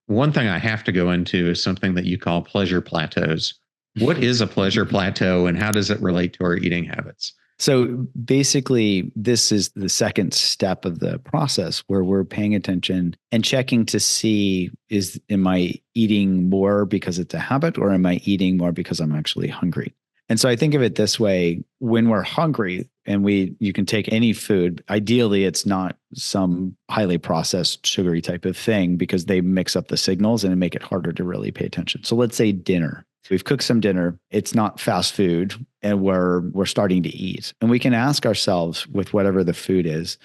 One thing I have to go into is something that you call pleasure plateaus. What is a pleasure plateau and how does it relate to our eating habits? So basically, this is the second step of the process where we're paying attention and checking to see am I eating more because it's a habit or am I eating more because I'm actually hungry? And so I think of it this way, when we're hungry and you can take any food, ideally it's not some highly processed sugary type of thing because they mix up the signals and make it harder to really pay attention. So let's say dinner. We've cooked some dinner. It's not fast food and we're starting to eat. And we can ask ourselves with whatever the food is,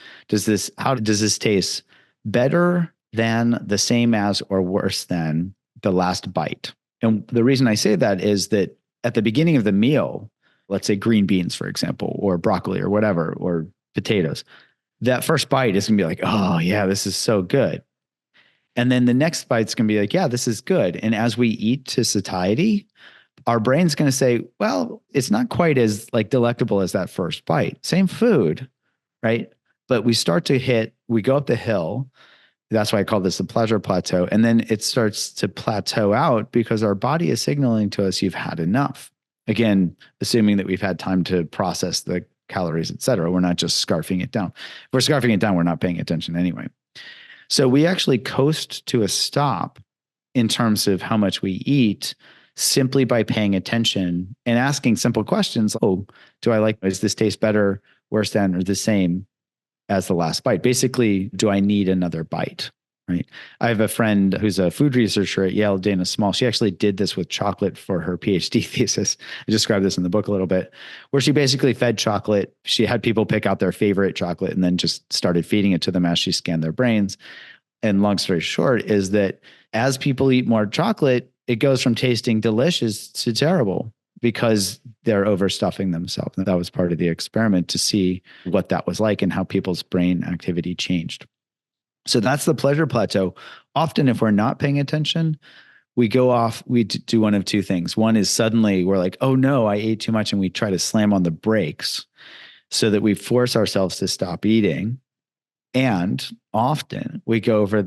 how does this taste better than, the same as, or worse than the last bite? And the reason I say that is that at the beginning of the meal, let's say green beans, for example, or broccoli or whatever, or potatoes, that first bite is going to be like, oh yeah, this is so good. And then the next bite's going to be like, yeah, this is good. And as we eat to satiety, our brain's going to say, well, it's not quite as like delectable as that first bite. Same food, right? But we go up the hill. That's why I call this the pleasure plateau. And then it starts to plateau out because our body is signaling to us you've had enough. Again, assuming that we've had time to process the calories, et cetera. We're not just scarfing it down. If we're scarfing it down, we're not paying attention anyway. So we actually coast to a stop in terms of how much we eat simply by paying attention and asking simple questions. Oh, does this taste better, worse than, or the same as the last bite? Basically, do I need another bite? Right. I have a friend who's a food researcher at Yale, Dana Small. She actually did this with chocolate for her PhD thesis. I described this in the book a little bit, where she basically fed chocolate. She had people pick out their favorite chocolate and then just started feeding it to them as she scanned their brains. And long story short is that as people eat more chocolate, it goes from tasting delicious to terrible because they're overstuffing themselves. And that was part of the experiment to see what that was like and how people's brain activity changed. So that's the pleasure plateau. Often, if we're not paying attention, we do one of two things. One is suddenly we're like, oh no, I ate too much. And we try to slam on the brakes so that we force ourselves to stop eating. And often we go over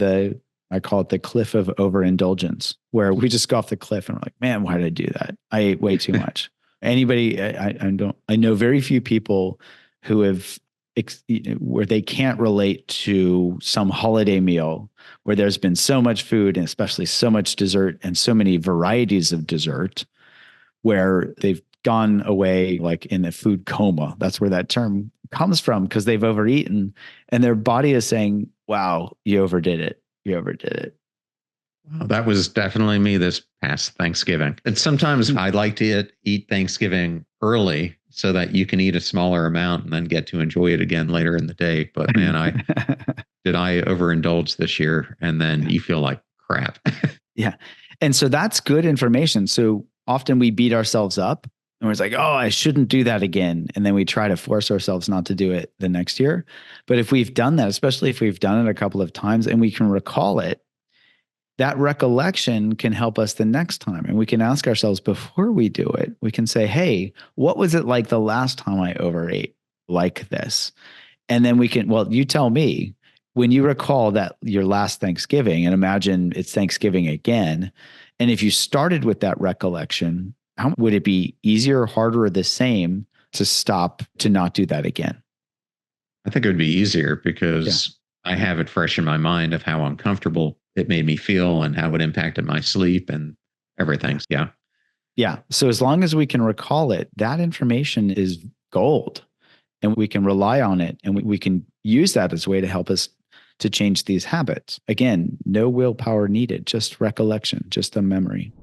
I call it the cliff of overindulgence, where we just go off the cliff and we're like, man, why did I do that? I ate way too much. I know very few people who have where they can't relate to some holiday meal where there's been so much food and especially so much dessert and so many varieties of dessert where they've gone away like in a food coma. That's where that term comes from because they've overeaten and their body is saying, wow, you overdid it. You overdid it. Well, that was definitely me this past Thanksgiving. And sometimes I like to eat Thanksgiving early so that you can eat a smaller amount and then get to enjoy it again later in the day. But man, I overindulge this year and then you feel like crap. Yeah. And so that's good information. So often we beat ourselves up and we're like, oh, I shouldn't do that again. And then we try to force ourselves not to do it the next year. But if we've done that, especially if we've done it a couple of times and we can recall it, that recollection can help us the next time. And we can ask ourselves before we do it, we can say, hey, what was it like the last time I overate like this? And then you tell me when you recall that your last Thanksgiving and imagine it's Thanksgiving again. And if you started with that recollection, how would it be easier, harder, or the same to not do that again? I think it would be easier because I have it fresh in my mind of how uncomfortable it made me feel and how it impacted my sleep and everything. Yeah. Yeah. So as long as we can recall it, that information is gold and we can rely on it and we can use that as a way to help us to change these habits. Again, no willpower needed, just recollection, just a memory.